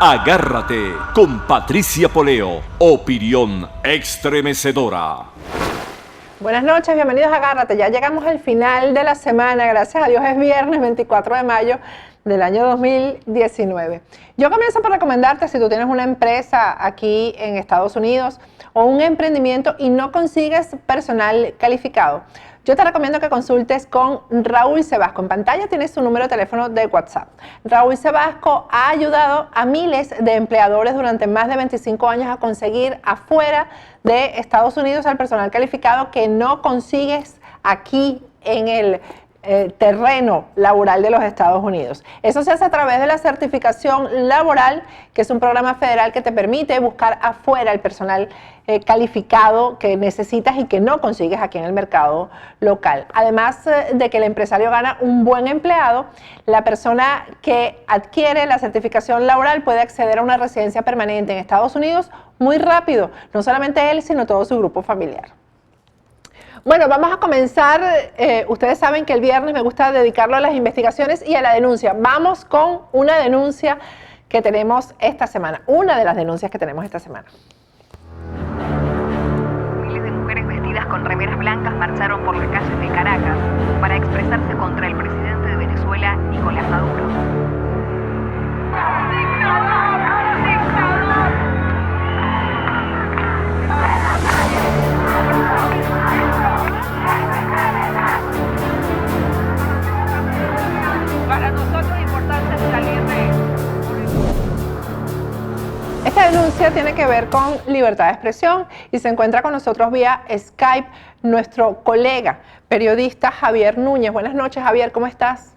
Agárrate con Patricia Poleo, opinión estremecedora. Buenas noches, bienvenidos a Agárrate. Ya llegamos al final de la semana, gracias a Dios es viernes 24 de mayo del año 2019. Yo comienzo por recomendarte, si tú tienes una empresa aquí en Estados Unidos o un emprendimiento y no consigues personal calificado, yo te recomiendo que consultes con Raúl Sebasco. En pantalla tienes su número de teléfono de WhatsApp. Raúl Sebasco ha ayudado a miles de empleadores durante más de 25 años a conseguir afuera de Estados Unidos al personal calificado que no consigues aquí en el terreno laboral de los Estados Unidos. Eso se hace a través de la certificación laboral, que es un programa federal que te permite buscar afuera el personal calificado que necesitas y que no consigues aquí en el mercado local. Además de que el empresario gana un buen empleado, la persona que adquiere la certificación laboral puede acceder a una residencia permanente en Estados Unidos muy rápido, no solamente él, sino todo su grupo familiar. Bueno, vamos a comenzar. Ustedes saben que el viernes me gusta dedicarlo a las investigaciones y a la denuncia. Vamos con una denuncia que tenemos esta semana, una de las denuncias que tenemos esta semana. Miles de mujeres vestidas con remeras blancas marcharon por las calles de Caracas para expresarse contra el presidente de Venezuela, Nicolás Maduro. Para nosotros es importante salir de... Esta denuncia tiene que ver con libertad de expresión y se encuentra con nosotros vía Skype nuestro colega periodista Javier Núñez. Buenas noches, Javier, ¿cómo estás?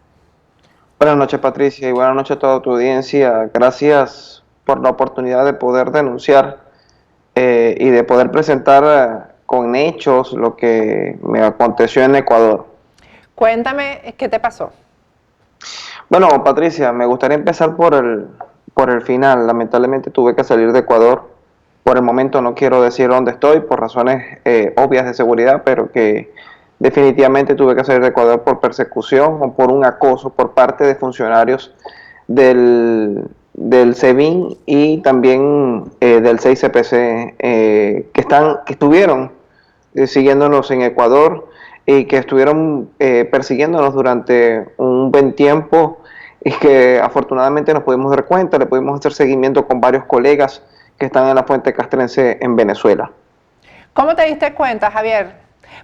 Buenas noches, Patricia, y buenas noches a toda tu audiencia. Gracias por la oportunidad de poder denunciar y de poder presentar con hechos lo que me aconteció en Ecuador. Cuéntame, ¿qué te pasó? Bueno, Patricia, me gustaría empezar por el final. Lamentablemente tuve que salir de Ecuador. Por el momento no quiero decir dónde estoy por razones obvias de seguridad, pero que definitivamente tuve que salir de Ecuador por persecución o por un acoso por parte de funcionarios del SEBIN y también del 6CPC que estuvieron siguiéndonos en Ecuador y que estuvieron persiguiéndonos durante un buen tiempo y que afortunadamente nos pudimos dar cuenta, le pudimos hacer seguimiento con varios colegas que están en la Fuente Castrense en Venezuela. ¿Cómo te diste cuenta, Javier?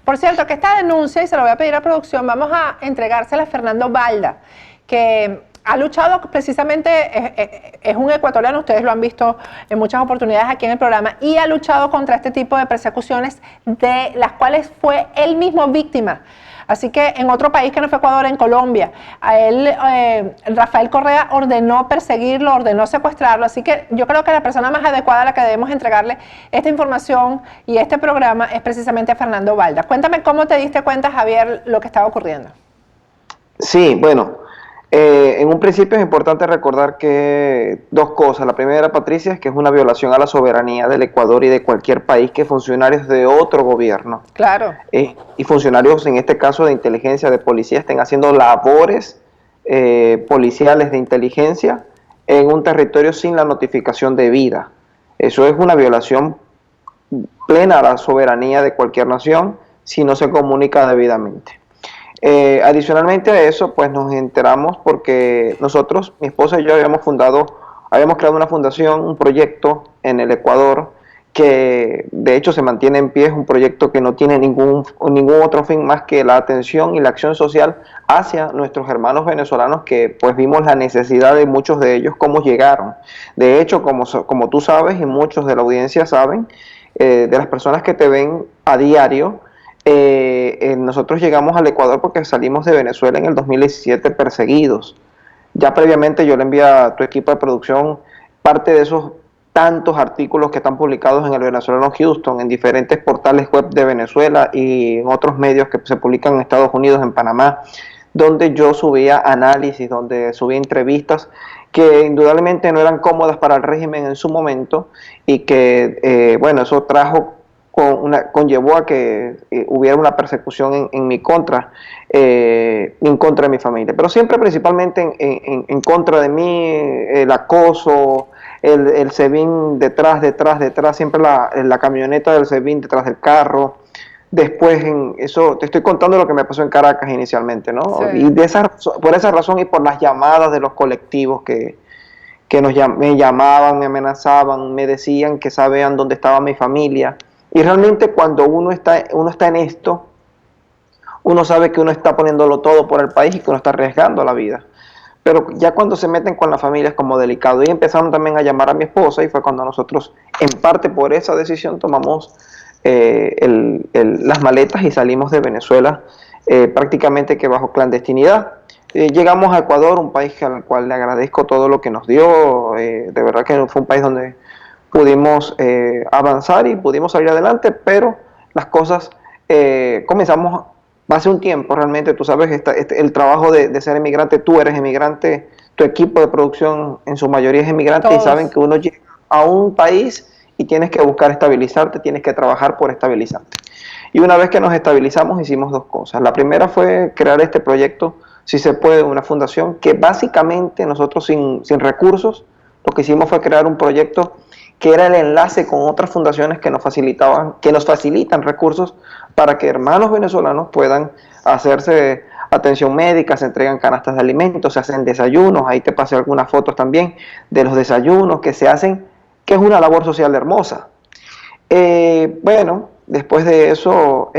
Por cierto, que esta denuncia, y se lo voy a pedir a producción, vamos a entregársela a Fernando Balda, que ha luchado precisamente, es un ecuatoriano, ustedes lo han visto en muchas oportunidades aquí en el programa, y ha luchado contra este tipo de persecuciones de las cuales fue él mismo víctima. Así que en otro país que no fue Ecuador, en Colombia, a él, Rafael Correa ordenó perseguirlo, ordenó secuestrarlo. Así que yo creo que la persona más adecuada a la que debemos entregarle esta información y este programa es precisamente Fernando Balda. Cuéntame cómo te diste cuenta, Javier, lo que estaba ocurriendo. Sí, bueno, en un principio es importante recordar que dos cosas. La primera, Patricia, es que es una violación a la soberanía del Ecuador y de cualquier país que funcionarios de otro gobierno, claro, y funcionarios en este caso de inteligencia, de policía, estén haciendo labores policiales de inteligencia en un territorio sin la notificación debida. Eso es una violación plena a la soberanía de cualquier nación si no se comunica debidamente. Adicionalmente a eso, pues nos enteramos porque nosotros, mi esposa y yo, habíamos creado una fundación, un proyecto en el Ecuador que de hecho se mantiene en pie. Es un proyecto que no tiene ningún otro fin más que la atención y la acción social hacia nuestros hermanos venezolanos, que pues vimos la necesidad de muchos de ellos, cómo llegaron. De hecho, como tú sabes y muchos de la audiencia saben, de las personas que te ven a diario, nosotros llegamos al Ecuador porque salimos de Venezuela en el 2017 perseguidos. Ya previamente yo le envié a tu equipo de producción parte de esos tantos artículos que están publicados en el venezolano Houston, en diferentes portales web de Venezuela y en otros medios que se publican en Estados Unidos, en Panamá, donde yo subía análisis, donde subía entrevistas que indudablemente no eran cómodas para el régimen en su momento y que, bueno, eso conllevó a que hubiera una persecución en mi contra, en contra de mi familia, pero siempre principalmente en contra de mí, el acoso, el SEBIN detrás, siempre la camioneta del SEBIN detrás del carro. Después, eso te estoy contando lo que me pasó en Caracas inicialmente, ¿no? Sí. Y por esa razón y por las llamadas de los colectivos que me llamaban, me amenazaban, me decían que sabían dónde estaba mi familia. Y realmente cuando uno está en esto, uno sabe que uno está poniéndolo todo por el país y que uno está arriesgando la vida. Pero ya cuando se meten con la familia es como delicado. Y empezaron también a llamar a mi esposa y fue cuando nosotros, en parte por esa decisión, tomamos las maletas y salimos de Venezuela prácticamente que bajo clandestinidad. Llegamos a Ecuador, un país al cual le agradezco todo lo que nos dio. De verdad que fue un país donde pudimos avanzar y pudimos salir adelante, pero las cosas comenzamos hace un tiempo realmente. Tú sabes, el trabajo de ser emigrante, tú eres emigrante, tu equipo de producción en su mayoría es emigrante. Todos. Y saben que uno llega a un país y tienes que buscar estabilizarte, tienes que trabajar por estabilizarte. Y una vez que nos estabilizamos hicimos dos cosas. La primera fue crear este proyecto, Si se puede, una fundación que básicamente nosotros sin recursos, lo que hicimos fue crear un proyecto que era el enlace con otras fundaciones que nos facilitan recursos para que hermanos venezolanos puedan hacerse atención médica, se entregan canastas de alimentos, se hacen desayunos. Ahí te pasé algunas fotos también de los desayunos que se hacen, que es una labor social hermosa. Bueno, después de eso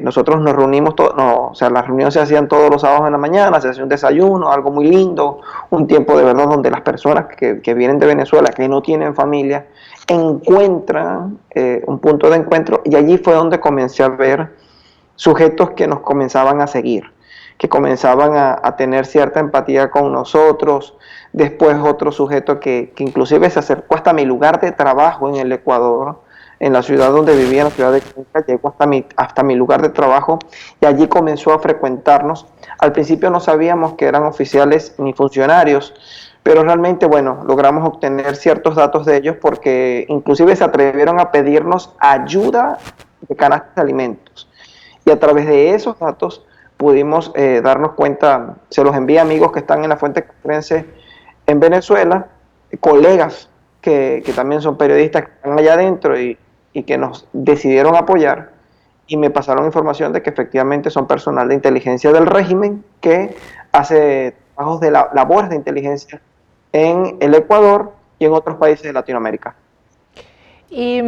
nosotros nos reunimos, o sea, las reuniones se hacían todos los sábados en la mañana, se hacía un desayuno, algo muy lindo, un tiempo de verdad donde las personas que vienen de Venezuela, que no tienen familia, encuentran un punto de encuentro, y allí fue donde comencé a ver sujetos que nos comenzaban a seguir, que comenzaban a tener cierta empatía con nosotros. Después otro sujeto que inclusive se acercó hasta mi lugar de trabajo en el Ecuador, en la ciudad donde vivía, en la ciudad de Cuenca, llegó hasta mi lugar de trabajo y allí comenzó a frecuentarnos. Al principio no sabíamos que eran oficiales ni funcionarios, pero realmente, bueno, logramos obtener ciertos datos de ellos porque inclusive se atrevieron a pedirnos ayuda de canastas de alimentos. Y a través de esos datos pudimos darnos cuenta, se los envié a amigos que están en la Fuente Castrense en Venezuela, colegas que también son periodistas que están allá adentro y que nos decidieron apoyar, y me pasaron información de que efectivamente son personal de inteligencia del régimen que hace trabajos de labores de inteligencia en el Ecuador y en otros países de Latinoamérica. Y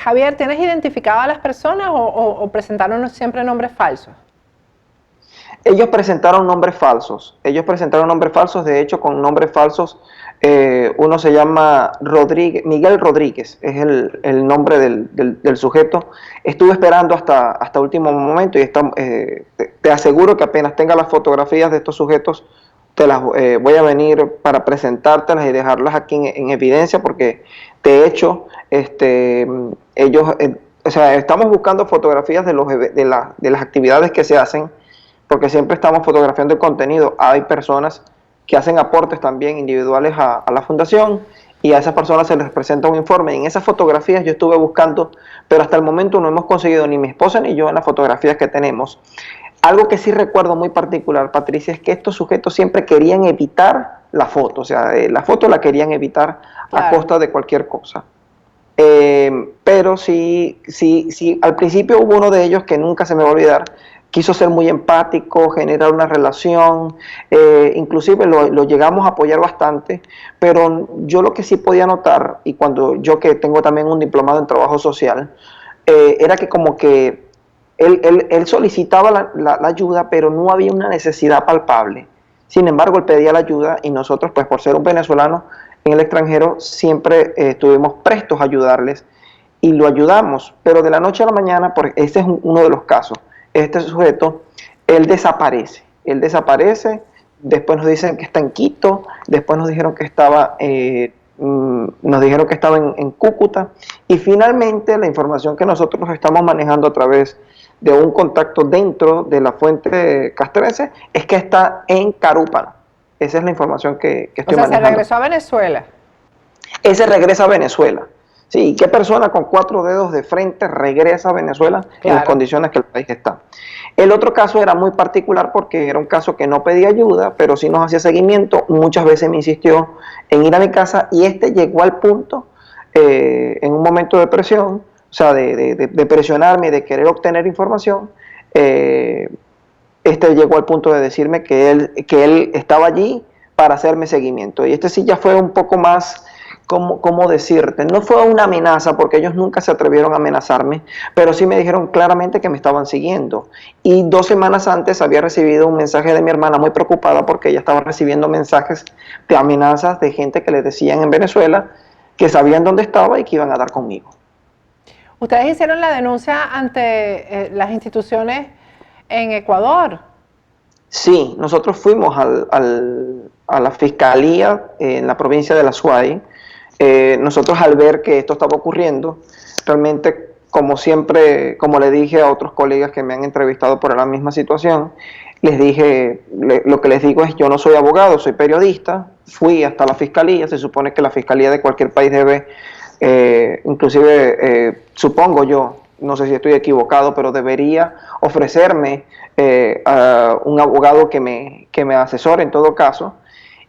Javier, ¿tienes identificado a las personas o presentaron siempre nombres falsos? Ellos presentaron nombres falsos. De hecho, con nombres falsos, uno se llama Miguel Rodríguez, es el nombre del sujeto. Estuve esperando hasta último momento y te aseguro que apenas tenga las fotografías de estos sujetos, te las voy a venir para presentártelas y dejarlas aquí en evidencia, porque de hecho ellos, o sea, estamos buscando fotografías de las actividades que se hacen, porque siempre estamos fotografiando el contenido. Hay personas que hacen aportes también individuales a la fundación y a esas personas se les presenta un informe. En esas fotografías yo estuve buscando, pero hasta el momento no hemos conseguido, ni mi esposa ni yo, en las fotografías que tenemos. Algo que sí recuerdo muy particular, Patricia, es que estos sujetos siempre querían evitar la foto, o sea, la foto la querían evitar a costa de cualquier cosa. Pero sí, al principio hubo uno de ellos que nunca se me va a olvidar, quiso ser muy empático, generar una relación, inclusive lo llegamos a apoyar bastante, pero yo lo que sí podía notar, y cuando yo que tengo también un diplomado en trabajo social, era que como que él solicitaba la ayuda, pero no había una necesidad palpable. Sin embargo, él pedía la ayuda y nosotros, pues por ser un venezolano en el extranjero, siempre estuvimos prestos a ayudarles y lo ayudamos, pero de la noche a la mañana, porque este es uno de los casos, este sujeto, él desaparece, después nos dicen que está en Quito, después nos dijeron que estaba en Cúcuta, y finalmente la información que nosotros estamos manejando a través de un contacto dentro de la Fuente Castrense es que está en Carúpano. Esa es la información que estoy manejando. ¿Se regresó a Venezuela? Ese regresa a Venezuela. Sí, ¿qué persona con 4 dedos de frente regresa a Venezuela en las Claro. condiciones que el país está? El otro caso era muy particular porque era un caso que no pedía ayuda, pero sí nos hacía seguimiento. Muchas veces me insistió en ir a mi casa y llegó al punto, en un momento de presión, o sea, de presionarme y de querer obtener información. Llegó al punto de decirme que él estaba allí para hacerme seguimiento. Y sí ya fue un poco más, ¿cómo decirte? No fue una amenaza porque ellos nunca se atrevieron a amenazarme, pero sí me dijeron claramente que me estaban siguiendo. Y 2 semanas antes había recibido un mensaje de mi hermana muy preocupada porque ella estaba recibiendo mensajes de amenazas de gente que le decían en Venezuela que sabían dónde estaba y que iban a dar conmigo. Ustedes hicieron la denuncia ante las instituciones en Ecuador. Sí, nosotros fuimos a la fiscalía en la provincia de la Suay. Nosotros al ver que esto estaba ocurriendo, realmente, como siempre, como le dije a otros colegas que me han entrevistado por la misma situación, les dije, lo que les digo es, yo no soy abogado, soy periodista, fui hasta la fiscalía, se supone que la fiscalía de cualquier país debe, supongo yo, no sé si estoy equivocado, pero debería ofrecerme a un abogado que me asesore en todo caso.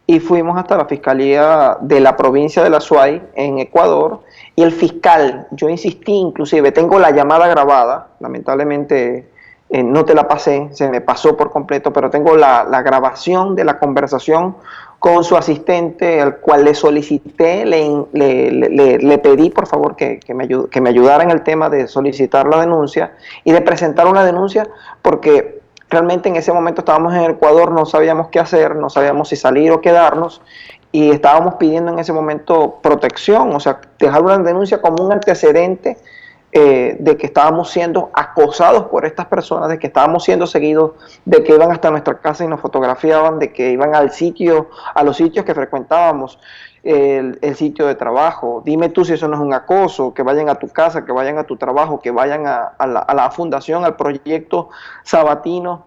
Y fuimos hasta la fiscalía de la provincia de la Suay en Ecuador, y el fiscal, yo insistí, inclusive tengo la llamada grabada, lamentablemente no te la pasé, se me pasó por completo, pero tengo la grabación de la conversación con su asistente, al cual le solicité, le pedí por favor que me ayudara en el tema de solicitar la denuncia y de presentar una denuncia, porque realmente en ese momento estábamos en Ecuador, no sabíamos qué hacer, no sabíamos si salir o quedarnos, y estábamos pidiendo en ese momento protección, o sea, dejar una denuncia como un antecedente de que estábamos siendo acosados por estas personas, de que estábamos siendo seguidos, de que iban hasta nuestra casa y nos fotografiaban, de que iban a los sitios que frecuentábamos, el sitio de trabajo. Dime tú si eso no es un acoso, que vayan a tu casa, que vayan a tu trabajo, que vayan a la fundación, al proyecto Sabatino.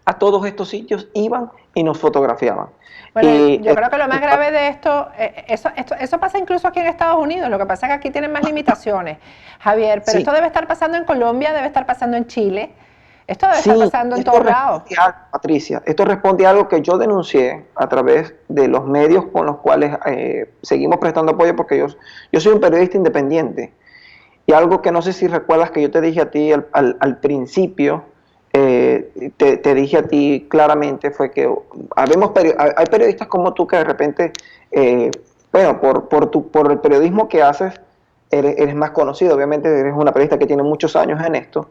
A todos estos sitios iban y nos fotografiaban. Bueno, Y, yo creo que lo más grave de esto, eso pasa incluso aquí en Estados Unidos, lo que pasa es que aquí tienen más limitaciones, Javier, pero sí. esto debe estar pasando en Colombia, debe estar pasando en Chile, esto debe Sí, estar pasando en esto todos lados. Patricia, esto responde a algo que yo denuncié a través de los medios con los cuales seguimos prestando apoyo, porque yo soy un periodista independiente. Y algo que no sé si recuerdas que yo te dije a ti al principio, te dije a ti claramente, fue que hay periodistas como tú que de repente, bueno, por el periodismo que haces, eres más conocido. Obviamente eres una periodista que tiene muchos años en esto,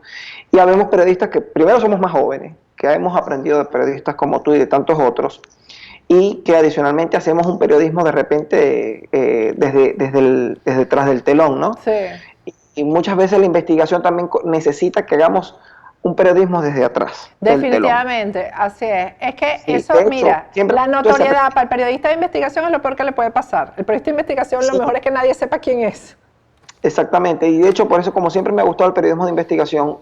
y habemos periodistas que primero somos más jóvenes, que hemos aprendido de periodistas como tú y de tantos otros, y que adicionalmente hacemos un periodismo de repente desde detrás del telón, ¿no? Sí. Y muchas veces la investigación también necesita que hagamos un periodismo desde atrás del telón. Definitivamente, así es. Es que Sí, eso, de hecho, mira, siempre la notoriedad para el periodista de investigación es lo peor que le puede pasar. El periodista de investigación lo Sí. mejor es que nadie sepa quién es. Exactamente, y de hecho por eso, como siempre me ha gustado el periodismo de investigación,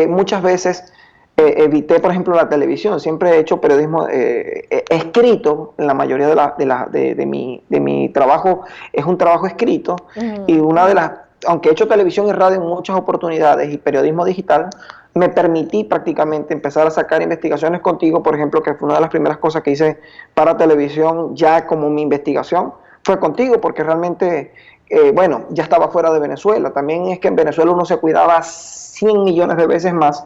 muchas veces evité, por ejemplo, la televisión. Siempre he hecho periodismo escrito. En la mayoría de mi trabajo es un trabajo escrito. Y aunque he hecho televisión y radio en muchas oportunidades y periodismo digital, me permití prácticamente empezar a sacar investigaciones contigo, por ejemplo, que fue una de las primeras cosas que hice para televisión, ya como mi investigación fue contigo, porque realmente, bueno, ya estaba fuera de Venezuela. También es que en Venezuela uno se cuidaba 100 millones de veces más,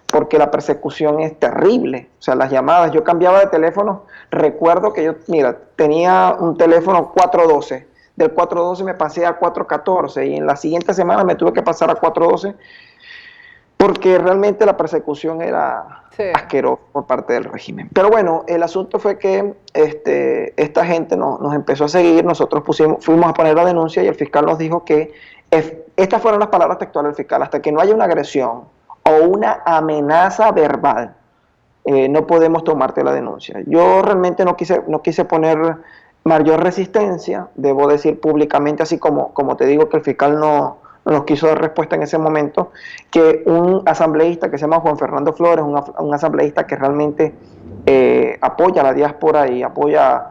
porque la persecución es terrible. O sea, las llamadas, yo cambiaba de teléfono, recuerdo que yo, mira, tenía un teléfono 412, del 412 me pasé a 414, y en la siguiente semana me tuve que pasar a 412, porque realmente la persecución era asquerosa por parte del régimen. Pero bueno, el asunto fue que esta gente nos empezó a seguir, nosotros fuimos a poner la denuncia, y el fiscal nos dijo que, estas fueron las palabras textuales del fiscal: hasta que no haya una agresión o una amenaza verbal, no podemos tomarte la denuncia. Yo realmente no quise poner mayor resistencia, debo decir públicamente, así como te digo que el fiscal no nos quiso dar respuesta en ese momento, que un asambleísta que se llama Juan Fernando Flores, un asambleísta que realmente apoya a la diáspora y apoya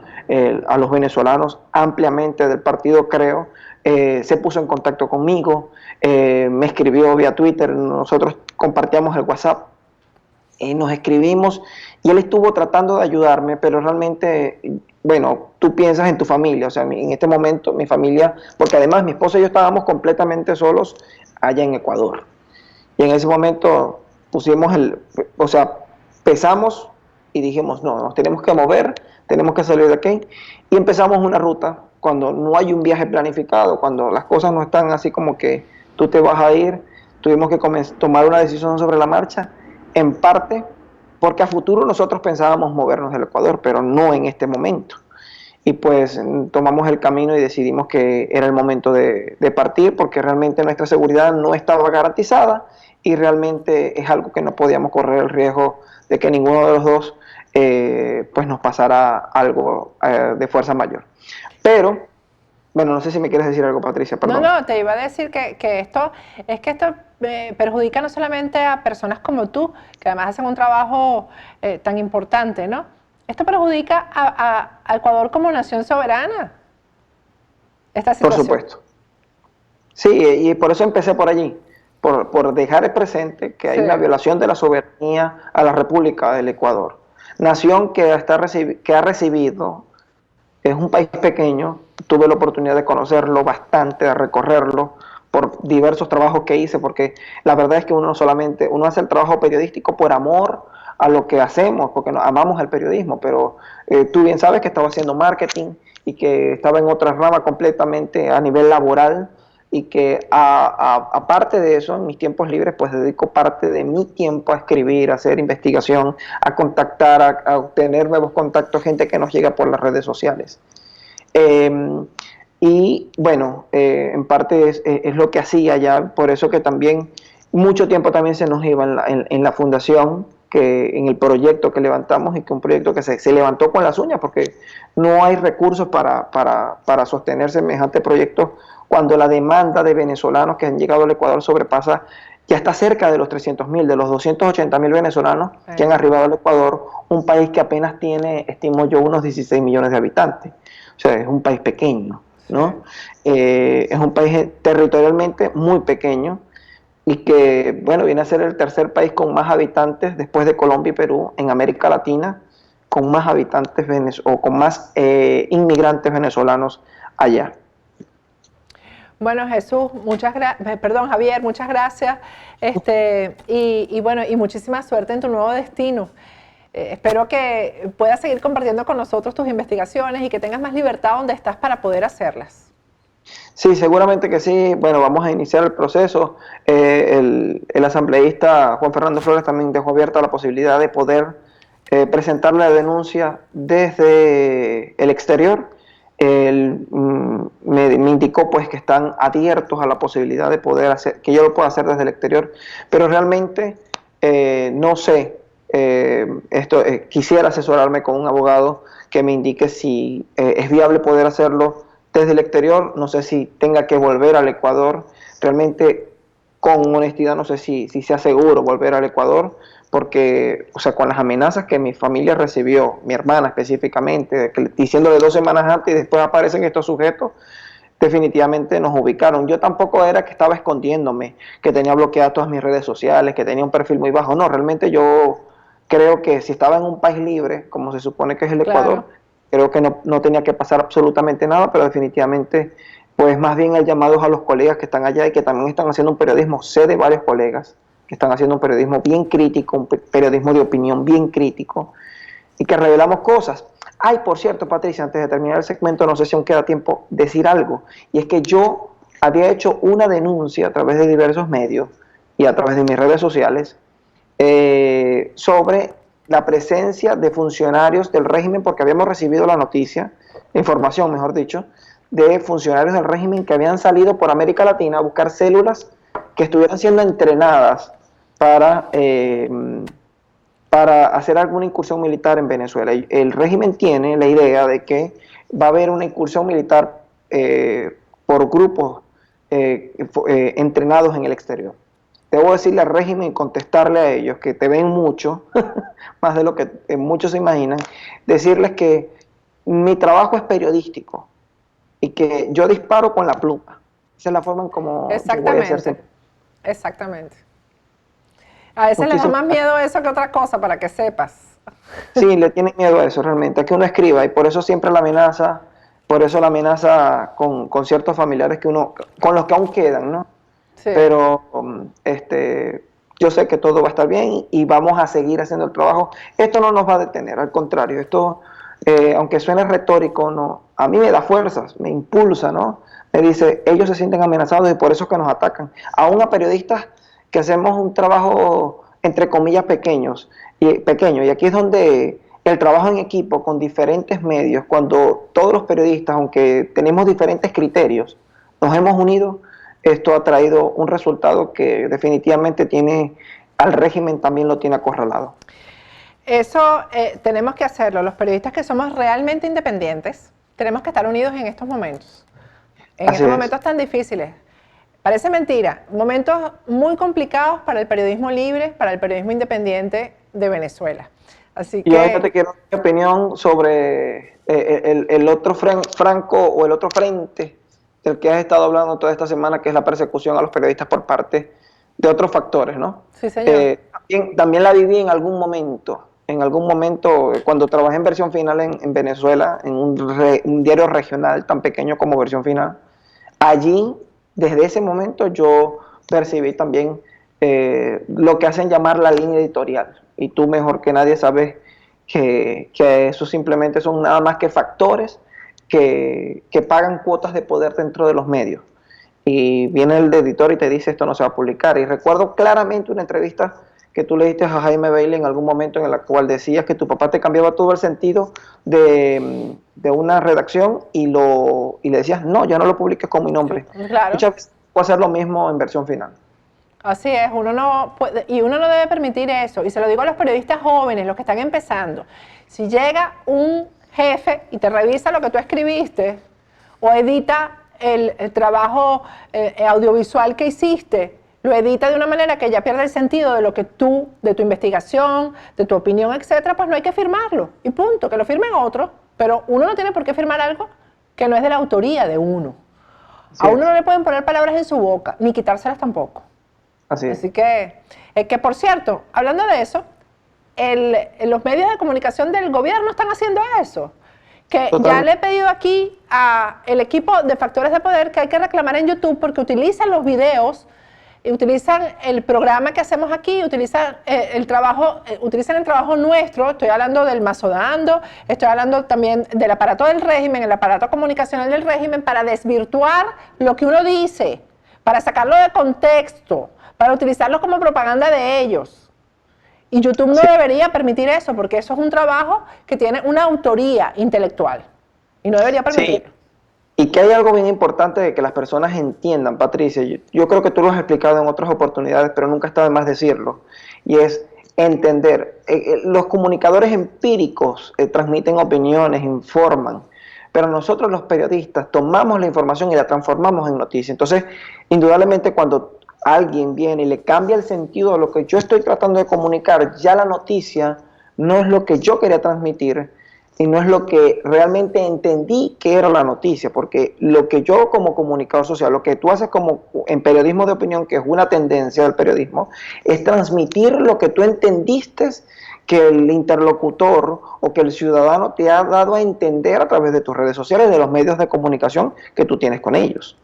a los venezolanos ampliamente del partido Creo, se puso en contacto conmigo, me escribió vía Twitter, nosotros compartíamos el WhatsApp, nos escribimos y él estuvo tratando de ayudarme, pero realmente, bueno, tú piensas en tu familia, o sea, en este momento mi familia, porque además mi esposa y yo estábamos completamente solos allá en Ecuador. Y en ese momento pesamos y dijimos, no, nos tenemos que mover, tenemos que salir de aquí. Y empezamos una ruta cuando no hay un viaje planificado, cuando las cosas no están así como que tú te vas a ir, tuvimos que tomar una decisión sobre la marcha, en parte porque a futuro nosotros pensábamos movernos del Ecuador, pero no en este momento. Y pues tomamos el camino y decidimos que era el momento de partir, porque realmente nuestra seguridad no estaba garantizada y realmente es algo que no podíamos correr el riesgo de que ninguno de los dos pues nos pasara algo de fuerza mayor. Pero, bueno, no sé si me quieres decir algo, Patricia, perdón. No, te iba a decir que esto perjudica no solamente a personas como tú, que además hacen un trabajo tan importante, ¿no? Esto perjudica a Ecuador como nación soberana, esta situación. Por supuesto. Sí, y por eso empecé por allí, por dejar presente que hay una violación de la soberanía a la República del Ecuador. Nación que ha recibido, es un país pequeño, tuve la oportunidad de conocerlo bastante, de recorrerlo, por diversos trabajos que hice, porque la verdad es que uno hace el trabajo periodístico por amor a lo que hacemos, porque amamos el periodismo, pero tú bien sabes que estaba haciendo marketing y que estaba en otra rama completamente a nivel laboral, y que aparte de eso, en mis tiempos libres, pues dedico parte de mi tiempo a escribir, a hacer investigación, a contactar, a obtener nuevos contactos, gente que nos llega por las redes sociales. Y bueno, en parte es lo que hacía ya, por eso que también mucho tiempo también se nos iba en la fundación, en el proyecto que levantamos, y que un proyecto que se levantó con las uñas, porque no hay recursos para sostener semejante proyecto cuando la demanda de venezolanos que han llegado al Ecuador ya está cerca de los 300.000, de los 280.000 venezolanos que han arribado al Ecuador, un país que apenas tiene, estimo yo, unos 16 millones de habitantes. O sea, es un país pequeño, ¿no? Es un país territorialmente muy pequeño, y que, bueno, viene a ser el tercer país con más habitantes después de Colombia y Perú en América Latina, con más habitantes con más inmigrantes venezolanos allá. Bueno, Jesús, Javier, muchas gracias. Bueno, y muchísima suerte en tu nuevo destino. Espero que puedas seguir compartiendo con nosotros tus investigaciones y que tengas más libertad donde estás para poder hacerlas. Sí, seguramente que sí. Bueno, vamos a iniciar el proceso. El asambleísta Juan Fernando Flores también dejó abierta la posibilidad de poder presentar la denuncia desde el exterior. Él me indicó pues que están abiertos a la posibilidad de poder hacer, que yo lo pueda hacer desde el exterior, pero realmente no sé, quisiera asesorarme con un abogado que me indique si es viable poder hacerlo desde el exterior. No sé si tenga que volver al Ecuador, realmente con honestidad no sé si sea seguro volver al Ecuador, porque, o sea, con las amenazas que mi familia recibió, mi hermana específicamente, diciéndole 2 semanas antes y después aparecen estos sujetos, definitivamente nos ubicaron. Yo tampoco era que estaba escondiéndome, que tenía bloqueadas todas mis redes sociales, que tenía un perfil muy bajo. No, realmente yo creo que si estaba en un país libre, como se supone que es el Ecuador, creo que no tenía que pasar absolutamente nada, pero definitivamente, pues más bien el llamado es a los colegas que están allá y que también están haciendo un periodismo. Sé de varios colegas que están haciendo un periodismo bien crítico, un periodismo de opinión bien crítico, y que revelamos cosas. Ay, por cierto, Patricia, antes de terminar el segmento, no sé si aún queda tiempo decir algo, y es que yo había hecho una denuncia a través de diversos medios y a través de mis redes sociales sobre la presencia de funcionarios del régimen, porque habíamos recibido la información, mejor dicho, de funcionarios del régimen que habían salido por América Latina a buscar células que estuvieran siendo entrenadas para hacer alguna incursión militar en Venezuela. El régimen tiene la idea de que va a haber una incursión militar por grupos entrenados en el exterior. Debo decirle al régimen y contestarle a ellos que te ven mucho, más de lo que muchos se imaginan, decirles que mi trabajo es periodístico y que yo disparo con la pluma. Esa es la forma en como yo voy a hacer siempre. Exactamente. A veces les da más miedo eso que otra cosa, para que sepas. Sí, le tienen miedo a eso realmente, a que uno escriba, y por eso siempre la amenaza, por eso la amenaza con ciertos familiares que uno, con los que aún quedan, ¿no? Sí. Pero yo sé que todo va a estar bien y vamos a seguir haciendo el trabajo. Esto no nos va a detener, al contrario, esto, aunque suene retórico, no, a mí me da fuerzas, me impulsa, ¿no? Me dice, ellos se sienten amenazados y por eso es que nos atacan. Aún a periodistas que hacemos un trabajo, entre comillas, pequeño, y aquí es donde el trabajo en equipo con diferentes medios, cuando todos los periodistas, aunque tenemos diferentes criterios, nos hemos unido, esto ha traído un resultado que definitivamente tiene, al régimen también lo tiene acorralado. Eso tenemos que hacerlo. Los periodistas que somos realmente independientes, tenemos que estar unidos en estos momentos. En estos momentos tan difíciles. Parece mentira, momentos muy complicados para el periodismo libre, para el periodismo independiente de Venezuela. Así que... Y ahorita te quiero dar mi opinión sobre el otro franco o el otro frente del que has estado hablando toda esta semana, que es la persecución a los periodistas por parte de otros factores, ¿no? Sí, señor. También la viví en algún momento, cuando trabajé en Versión Final en Venezuela, en un diario regional tan pequeño como Versión Final. Allí, desde ese momento, yo percibí también lo que hacen llamar la línea editorial. Y tú mejor que nadie sabes que eso simplemente son nada más que factores que pagan cuotas de poder dentro de los medios. Y viene el editor y te dice esto no se va a publicar. Y recuerdo claramente una entrevista que tú le diste a Jaime Bailey en algún momento en la cual decías que tu papá te cambiaba todo el sentido de una redacción y le decías, no, ya no lo publiques con mi nombre. Claro. Muchas veces puede hacer lo mismo en Versión Final. Así es, uno no puede, y uno no debe permitir eso, y se lo digo a los periodistas jóvenes, los que están empezando. Si llega un jefe y te revisa lo que tú escribiste, o edita el trabajo audiovisual que hiciste, lo edita de una manera que ya pierde el sentido de lo que de tu investigación, de tu opinión, etcétera, pues no hay que firmarlo, y punto, que lo firmen otros, pero uno no tiene por qué firmar algo que no es de la autoría de uno. A uno no le pueden poner palabras en su boca, ni quitárselas tampoco. Así que por cierto, hablando de eso, los medios de comunicación del gobierno están haciendo eso. Que ya le he pedido aquí al equipo de Factores de Poder que hay que reclamar en YouTube porque utilizan los videos, utilizan el programa que hacemos aquí, utilizan el trabajo nuestro. Estoy hablando del Mazodando, estoy hablando también del aparato del régimen, el aparato comunicacional del régimen, para desvirtuar lo que uno dice, para sacarlo de contexto, para utilizarlo como propaganda de ellos. Y YouTube no debería permitir eso, porque eso es un trabajo que tiene una autoría intelectual. Y no debería permitirlo. Sí. Y que hay algo bien importante de que las personas entiendan, Patricia. Yo creo que tú lo has explicado en otras oportunidades, pero nunca está de más decirlo. Y es entender. Los comunicadores empíricos transmiten opiniones, informan. Pero nosotros los periodistas tomamos la información y la transformamos en noticia. Entonces, indudablemente cuando alguien viene y le cambia el sentido de lo que yo estoy tratando de comunicar, ya la noticia no es lo que yo quería transmitir y no es lo que realmente entendí que era la noticia, porque lo que yo como comunicador social, lo que tú haces como en periodismo de opinión, que es una tendencia del periodismo, es transmitir lo que tú entendiste que el interlocutor o que el ciudadano te ha dado a entender a través de tus redes sociales, de los medios de comunicación que tú tienes con ellos.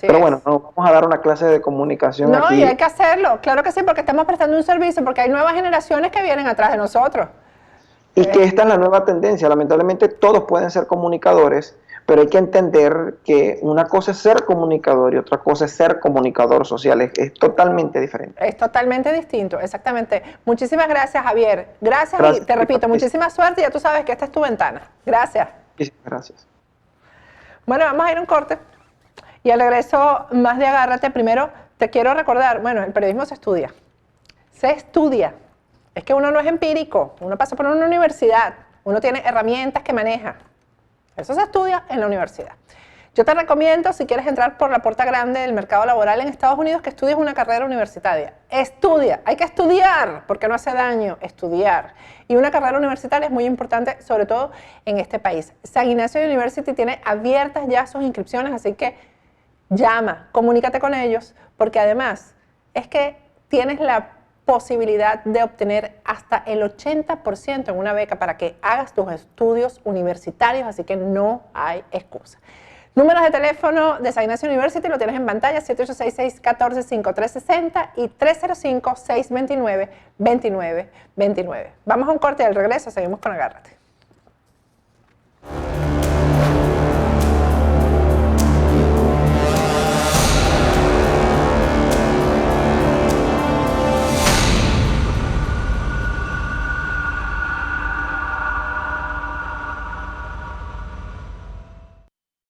Pero bueno, no vamos a dar una clase de comunicación aquí. No, y hay que hacerlo, claro que sí, porque estamos prestando un servicio, porque hay nuevas generaciones que vienen atrás de nosotros. Y que esta es la nueva tendencia. Lamentablemente todos pueden ser comunicadores, pero hay que entender que una cosa es ser comunicador y otra cosa es ser comunicador social. Es totalmente diferente. Es totalmente distinto, exactamente. Muchísimas gracias, Javier. Gracias y te repito, muchísima suerte. Ya tú sabes que esta es tu ventana. Gracias. Muchísimas gracias. Bueno, vamos a ir a un corte. Y al regreso, más de Agárrate. Primero, te quiero recordar, bueno, el periodismo se estudia. Se estudia. Es que uno no es empírico. Uno pasa por una universidad. Uno tiene herramientas que maneja. Eso se estudia en la universidad. Yo te recomiendo, si quieres entrar por la puerta grande del mercado laboral en Estados Unidos, que estudies una carrera universitaria. Estudia, hay que estudiar, porque no hace daño estudiar. Y una carrera universitaria es muy importante, sobre todo en este país. San Ignacio University tiene abiertas ya sus inscripciones, así que llama, comunícate con ellos, porque además es que tienes la posibilidad de obtener hasta el 80% en una beca para que hagas tus estudios universitarios, así que no hay excusa. Números de teléfono de San Ignacio University lo tienes en pantalla, 7866-145360 y 305-629-2929. Vamos a un corte y al regreso seguimos con Agárrate.